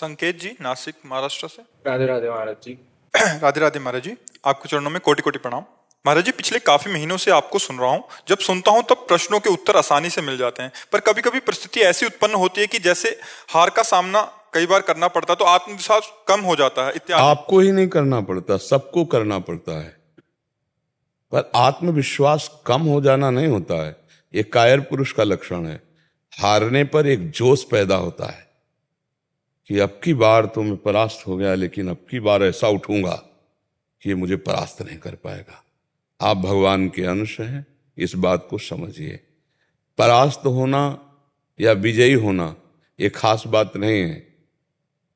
संकेत जी, नासिक महाराष्ट्र से। राधे राधे महाराज जी। राधे राधे महाराज जी, आपके चरणों में कोटि कोटि प्रणाम। महाराज जी, पिछले काफी महीनों से आपको सुन रहा हूँ। जब सुनता हूँ तब प्रश्नों के उत्तर आसानी से मिल जाते हैं, पर कभी कभी परिस्थिति ऐसी उत्पन्न होती है कि जैसे हार का सामना कई बार करना पड़ता है तो आत्मविश्वास कम हो जाता है इत्यादि। आपको ही नहीं करना पड़ता, सबको करना पड़ता है, पर आत्मविश्वास कम हो जाना नहीं होता है। ये कायर पुरुष का लक्षण है। हारने पर एक जोश पैदा होता है कि अब की बार तो मैं परास्त हो गया, लेकिन अब की बार ऐसा उठूंगा कि ये मुझे परास्त नहीं कर पाएगा। आप भगवान के अंश हैं, इस बात को समझिए। परास्त होना या विजयी होना ये खास बात नहीं है,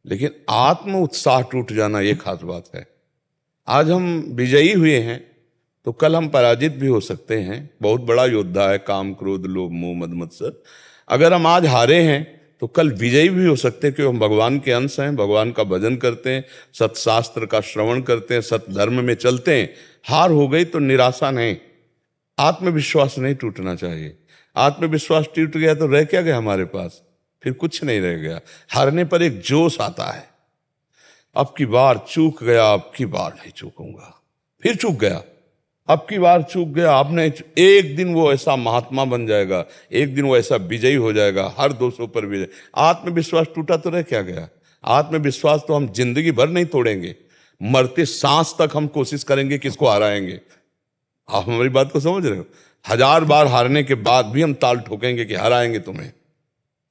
लेकिन आत्म उत्साह टूट जाना ये खास बात है। आज हम विजयी हुए हैं तो कल हम पराजित भी हो सकते हैं। बहुत बड़ा योद्धा है काम, क्रोध, लोभ, मोह, मद, मत्सर। अगर हम आज हारे हैं तो कल विजयी भी हो सकते हैं, क्योंकि हम भगवान के अंश हैं, भगवान का भजन करते हैं, सत्शास्त्र का श्रवण करते हैं, सत धर्म में चलते हैं। हार हो गई तो निराशा नहीं, आत्मविश्वास नहीं टूटना चाहिए। आत्मविश्वास टूट गया तो रह क्या गया हमारे पास? फिर कुछ नहीं रह गया। हारने पर एक जोश आता है, अब की बार चूक गया, अब की बार नहीं चूकूंगा। फिर चूक गया, अब की बार चूक गया, आपने एक दिन वो ऐसा महात्मा बन जाएगा, एक दिन वो ऐसा विजयी हो जाएगा, हर दोषों पर विजय। आत्मविश्वास टूटा तो रह क्या गया? आत्मविश्वास तो हम जिंदगी भर नहीं तोड़ेंगे, मरते सांस तक हम कोशिश करेंगे किसको हराएंगे। आप हमारी बात को समझ रहे हो? 1000 बार हारने के बाद भी हम ताल ठोकेंगे कि हराएंगे तुम्हें,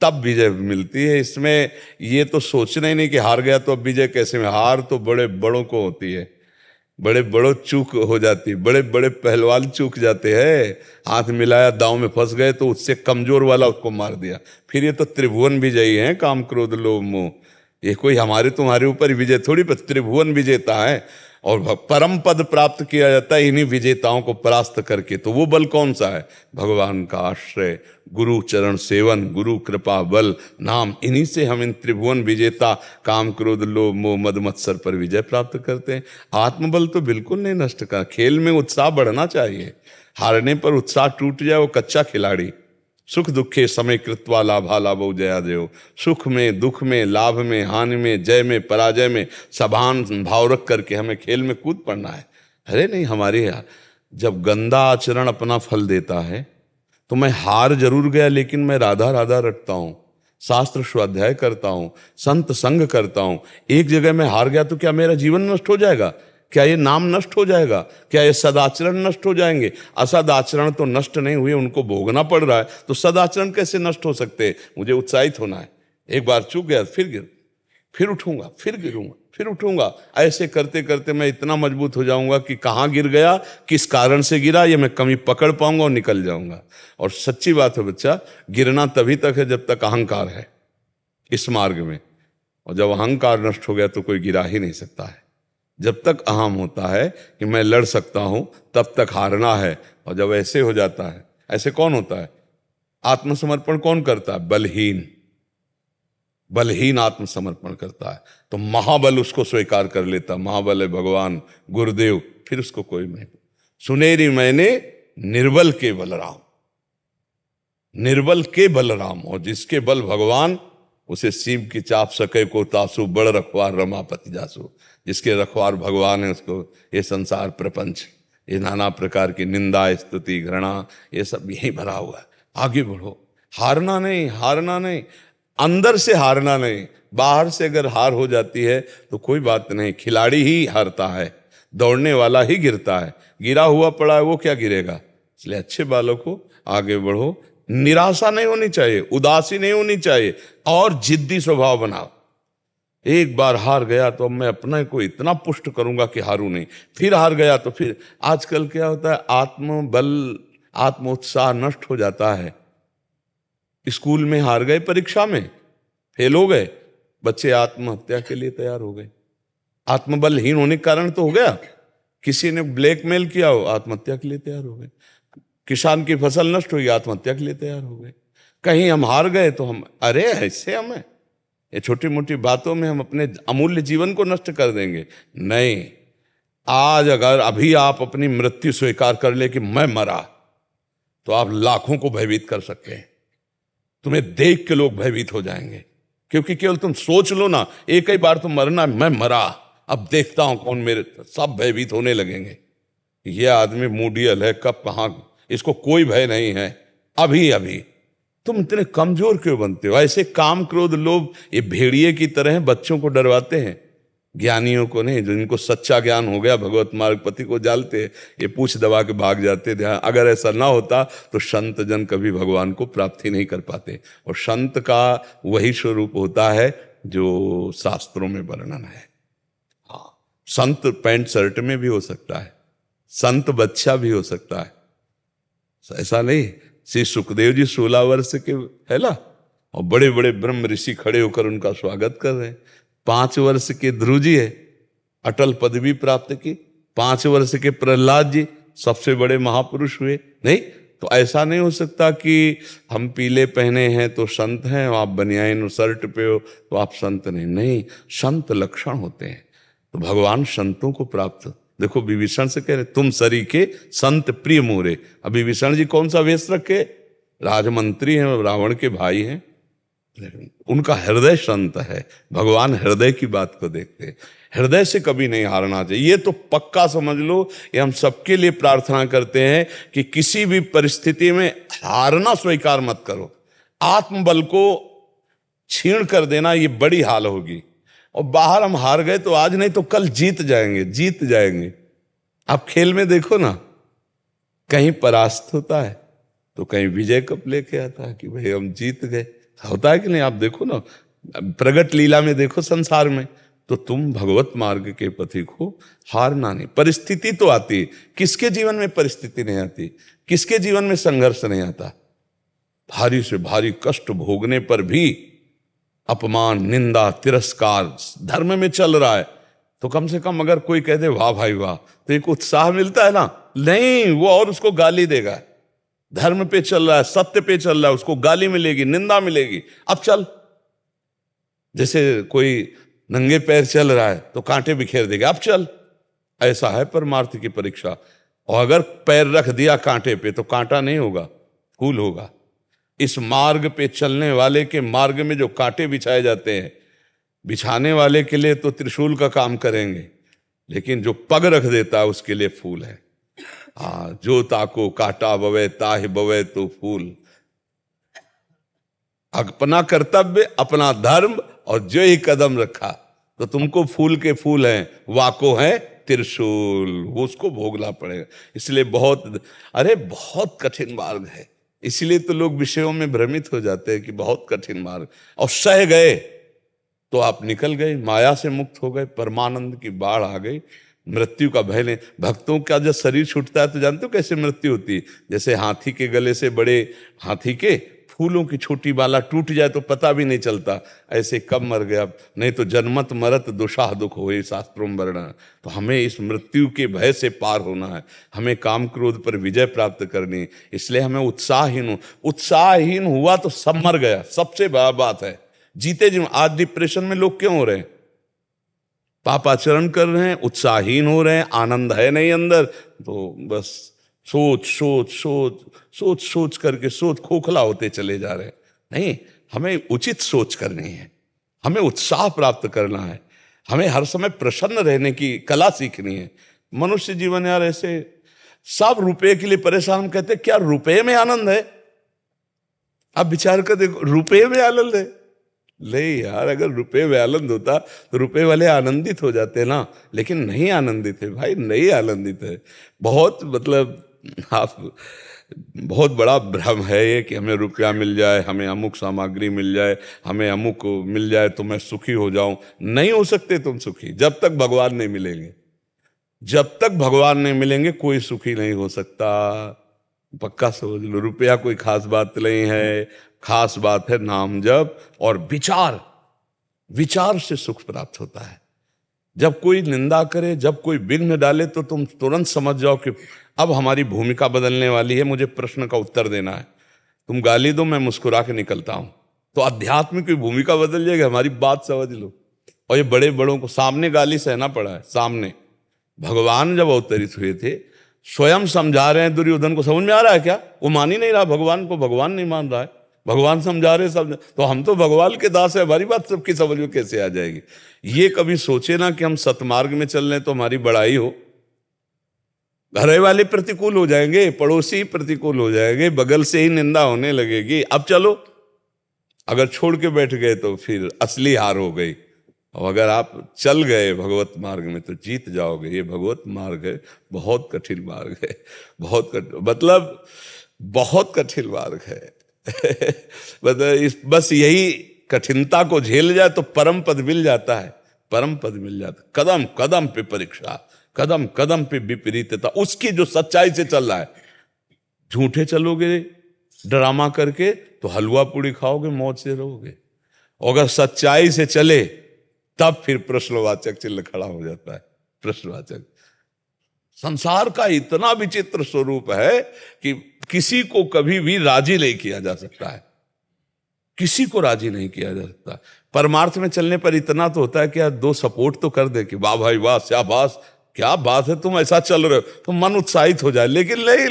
तब विजय मिलती है। इसमें ये तो सोचना ही नहीं कि हार गया तो अब विजय कैसे में। हार तो बड़े बड़ों को होती है, बड़े बड़ों चूक हो जाती है, बड़े बड़े पहलवान चूक जाते हैं। हाथ मिलाया, दांव में फंस गए तो उससे कमजोर वाला उसको मार दिया। फिर ये तो त्रिभुवन विजयी हैं, काम, क्रोध, लोभ, मोह। ये कोई हमारे तुम्हारे ऊपर विजय थोड़ी, पर त्रिभुवन विजेता है। और परम पद प्राप्त किया जाता है इन्हीं विजेताओं को परास्त करके। तो वो बल कौन सा है? भगवान का आश्रय, गुरु चरण सेवन, गुरु कृपा बल नाम। इन्हीं से हम इन त्रिभुवन विजेता काम, क्रोध, लोभ, मोह, मद, मत्सर पर विजय प्राप्त करते हैं। आत्मबल तो बिल्कुल नहीं नष्ट कर। खेल में उत्साह बढ़ना चाहिए। हारने पर उत्साह टूट जाए वो कच्चा खिलाड़ी। सुख दुखे समय कृत्वा लाभा लाभो जया देव। सुख में, दुख में, लाभ में, हानि में, जय में, पराजय में समान भाव रख करके हमें खेल में कूद पड़ना है। अरे नहीं, हमारे यार जब गंदा आचरण अपना फल देता है तो मैं हार जरूर गया, लेकिन मैं राधा राधा रटता हूं, शास्त्र स्वाध्याय करता हूं, संत संग करता हूं। एक जगह मैं हार गया तो क्या मेरा जीवन नष्ट हो जाएगा? क्या ये नाम नष्ट हो जाएगा? क्या ये सदाचरण नष्ट हो जाएंगे? असदाचरण तो नष्ट नहीं हुए, उनको भोगना पड़ रहा है, तो सदाचरण कैसे नष्ट हो सकते हैं? मुझे उत्साहित होना है। एक बार चूक गया फिर उठूंगा, फिर गिरूंगा, फिर उठूंगा। ऐसे करते करते मैं इतना मजबूत हो जाऊंगा कि कहाँ गिर गया, किस कारण से गिरा, ये मैं कमी पकड़ पाऊंगा और निकल जाऊंगा। और सच्ची बात है बच्चा, गिरना तभी तक है जब तक अहंकार है इस मार्ग में। और जब अहंकार नष्ट हो गया तो कोई गिरा ही नहीं सकता है। जब तक अहम होता है कि मैं लड़ सकता हूं, तब तक हारना है। और जब ऐसे हो जाता है, ऐसे कौन होता है? आत्मसमर्पण कौन करता है? बलहीन। बलहीन आत्मसमर्पण करता है तो महाबल उसको स्वीकार कर लेता। महाबल है भगवान गुरुदेव, फिर उसको कोई नहीं। सुनेरी मैंने निर्बल के बलराम, निर्बल के बलराम। और जिसके बल भगवान, उसे सीम की चाप सके को तासु, बड़ रखवार रमापति जासु। जिसके रखवार भगवान है उसको ये संसार प्रपंच, ये नाना प्रकार की निंदा, स्तुति, घृणा, ये सब यही भरा हुआ है। आगे बढ़ो, हारना नहीं, हारना नहीं, अंदर से हारना नहीं। बाहर से अगर हार हो जाती है तो कोई बात नहीं, खिलाड़ी ही हारता है, दौड़ने वाला ही गिरता है। गिरा हुआ पड़ा है वो क्या गिरेगा? इसलिए अच्छे बालों को आगे बढ़ो। निराशा नहीं होनी चाहिए, उदासी नहीं होनी चाहिए, और जिद्दी स्वभाव बनाओ। एक बार हार गया तो अब मैं अपने को इतना पुष्ट करूंगा कि हारू नहीं। फिर हार गया तो फिर आजकल क्या होता है, आत्मबल, आत्मोत्साह नष्ट हो जाता है। स्कूल में हार गए, परीक्षा में फेल हो गए, बच्चे आत्महत्या के लिए तैयार हो गए। आत्मबलहीन होने के कारण तो हो गया। किसी ने ब्लैकमेल किया हो, आत्महत्या के लिए तैयार हो गए। किसान की फसल नष्ट हुई, आत्महत्या के लिए तैयार हो गए। कहीं हम हार गए तो हम, अरे ऐसे हमें ये छोटी मोटी बातों में हम अपने अमूल्य जीवन को नष्ट कर देंगे। नहीं, आज अगर अभी आप अपनी मृत्यु स्वीकार कर ले कि मैं मरा, तो आप लाखों को भयभीत कर सकते हैं। तुम्हें देख के लोग भयभीत हो जाएंगे क्योंकि केवल तुम सोच लो ना, एक ही बार तो मरना, मैं मरा, अब देखता हूं कौन मेरे, सब भयभीत होने लगेंगे। ये आदमी मूडियल है, कब कहां, इसको कोई भय नहीं है, अभी अभी। तुम इतने कमजोर क्यों बनते हो? ऐसे काम क्रोध लोभ ये भेड़िए की तरह बच्चों को डरवाते हैं, ज्ञानियों को नहीं। जिनको सच्चा ज्ञान हो गया, भगवत मार्ग पति को जालते हैं, ये पूछ दबा के भाग जाते थे। अगर ऐसा ना होता तो संत जन कभी भगवान को प्राप्ति नहीं कर पाते। और संत का वही स्वरूप होता है जो शास्त्रों में वर्णन है। हाँ, संत पैंट शर्ट में भी हो सकता है, संत बच्चा भी हो सकता है, ऐसा नहीं। श्री सुखदेव जी 16 वर्ष के है ना, और बड़े बड़े ब्रह्म ऋषि खड़े होकर उनका स्वागत कर रहे हैं। 5 वर्ष के ध्रुव जी है, अटल पदवी प्राप्त की। 5 वर्ष के प्रहलाद जी सबसे बड़े महापुरुष हुए। नहीं तो ऐसा नहीं हो सकता कि हम पीले पहने हैं तो संत हैं, आप बनियान शर्ट पे हो तो आप संत नहीं। नहीं, संत लक्षण होते हैं। तो भगवान संतों को प्राप्त, देखो विभीषण से कह रहे तुम सरीखे संत प्रिय मोरे। अब विभीषण जी कौन सा वेश रखे? राजमंत्री हैं, रावण के भाई हैं, लेकिन उनका हृदय संत है। भगवान हृदय की बात को देखते हैं, हृदय से कभी नहीं हारना चाहिए। ये तो पक्का समझ लो, ये हम सबके लिए प्रार्थना करते हैं कि किसी भी परिस्थिति में हारना स्वीकार मत करो। आत्मबल को छीण कर देना ये बड़ी हाल होगी। और बाहर हम हार गए तो आज नहीं तो कल जीत जाएंगे, जीत जाएंगे। आप खेल में देखो ना, कहीं परास्त होता है तो कहीं विजय कप लेके आता है कि भाई हम जीत गए, होता है कि नहीं? आप देखो ना, प्रगट लीला में देखो संसार में, तो तुम भगवत मार्ग के पथी को हारना नहीं। परिस्थिति तो आती है, किसके जीवन में परिस्थिति नहीं आती? किसके जीवन में संघर्ष नहीं आता? भारी से भारी कष्ट भोगने पर भी अपमान, निंदा, तिरस्कार धर्म में चल रहा है तो कम से कम अगर कोई कह दे वाह भाई वाह, तो एक उत्साह मिलता है ना। नहीं, वो और उसको गाली देगा। धर्म पे चल रहा है, सत्य पे चल रहा है, उसको गाली मिलेगी, निंदा मिलेगी। अब चल, जैसे कोई नंगे पैर चल रहा है तो कांटे बिखेर देगा, अब चल। ऐसा है परमार्थ की परीक्षा। और अगर पैर रख दिया कांटे पे तो कांटा नहीं होगा, फूल होगा। इस मार्ग पे चलने वाले के मार्ग में जो कांटे बिछाए जाते हैं, बिछाने वाले के लिए तो त्रिशूल का काम करेंगे, लेकिन जो पग रख देता है उसके लिए फूल है। जो ताको काटा बवे ताहि बवे तो फूल। अपना कर्तव्य, अपना धर्म और जो ही कदम रखा तो तुमको फूल के फूल हैं, वाको है त्रिशूल, वो उसको भोगना पड़ेगा। इसलिए बहुत कठिन मार्ग है। इसलिए तो लोग विषयों में भ्रमित हो जाते हैं कि बहुत कठिन मार्ग, और सह गए तो आप निकल गए, माया से मुक्त हो गए, परमानंद की बाढ़ आ गई, मृत्यु का भय नहीं। भक्तों का जब शरीर छूटता है तो जानते हो कैसे मृत्यु होती है? जैसे हाथी के गले से बड़े हाथी के फूलों की छोटी बाला टूट जाए तो पता भी नहीं चलता, ऐसे कब मर गया। नहीं तो जन्मत मरत दुशाह दुख होए, शास्त्रों में वर्णन। तो हमें इस मृत्यु के भय से पार होना है, हमें काम क्रोध पर विजय प्राप्त करनी है। इसलिए हमें उत्साहहीन हुआ तो सब मर गया, सबसे बड़ा बात है। जीते जी आज डिप्रेशन में लोग क्यों हो रहे हैं? पापाचरण कर रहे हैं, उत्साहहीन हो रहे हैं, आनंद है नहीं अंदर, तो बस सोच करके खोखला होते चले जा रहे हैं। नहीं, हमें उचित सोच करनी है, हमें उत्साह प्राप्त करना है, हमें हर समय प्रसन्न रहने की कला सीखनी है। मनुष्य जीवन यार ऐसे सब रुपए के लिए परेशान, कहते क्या रुपए में आनंद है? आप विचार कर देखो, रुपए में आनंद है? नहीं यार, अगर रुपए में आनंद होता तो रुपए वाले आनंदित हो जाते ना, लेकिन नहीं आनंदित है भाई, नहीं आनंदित है। बहुत बड़ा भ्रम है ये कि हमें रुपया मिल जाए, हमें अमुक सामग्री मिल जाए, हमें अमुक मिल जाए तो मैं सुखी हो जाऊं। नहीं हो सकते तुम सुखी जब तक भगवान नहीं मिलेंगे। जब तक भगवान नहीं मिलेंगे कोई सुखी नहीं हो सकता, पक्का समझ लो। रुपया कोई खास बात नहीं है, खास बात है नाम जप और विचार से सुख प्राप्त होता है। जब कोई निंदा करे, जब कोई विघ्न डाले तो तुम तुरंत समझ जाओ कि अब हमारी भूमिका बदलने वाली है, मुझे प्रश्न का उत्तर देना है। तुम गाली दो, मैं मुस्कुरा के निकलता हूं, तो आध्यात्म की भूमिका बदल जाएगी। हमारी बात समझ लो। और ये बड़े बड़ों को सामने गाली सहना पड़ा है। सामने भगवान जब अवतरित हुए थे, स्वयं समझा रहे हैं दुर्योधन को, समझ में आ रहा है क्या? वो मान ही नहीं रहा भगवान को, भगवान नहीं मान रहा है। भगवान समझा रहे समझ, तो हम तो भगवान के दास है, हमारी बात सबकी समझ में कैसे आ जाएगी? ये कभी सोचे ना कि हम सतमार्ग में चल रहे हैं तो हमारी बड़ाई हो। घर वाले प्रतिकूल हो जाएंगे, पड़ोसी प्रतिकूल हो जाएंगे, बगल से ही निंदा होने लगेगी। अब चलो, अगर छोड़ के बैठ गए तो फिर असली हार हो गई। और अगर आप चल गए भगवत मार्ग में तो जीत जाओगे। ये भगवत मार्ग है, बहुत कठिन मार्ग है, मतलब बहुत कठिन मार्ग है। मतलब बस यही कठिनता को झेल जाए तो परम पद मिल जाता है, परम पद मिल जाता है। कदम कदम पे परीक्षा, कदम कदम पे विपरीतता, उसकी जो सच्चाई से चल रहा है। झूठे चलोगे ड्रामा करके तो हलवा पूड़ी खाओगे, मौज से रहोगे। अगर सच्चाई से चले तब फिर प्रश्नवाचक चिन्ह खड़ा हो जाता है। प्रश्नवाचक, संसार का इतना विचित्र स्वरूप है कि किसी को कभी भी राजी नहीं किया जा सकता है, किसी को राजी नहीं किया जा सकता। परमार्थ में चलने पर इतना तो होता है कि यार दो सपोर्ट तो कर दे कि वाह भाई वाह, शाबाश, क्या बात है, तुम ऐसा चल रहे हो, तो मन उत्साहित हो जाए। लेकिन नहीं,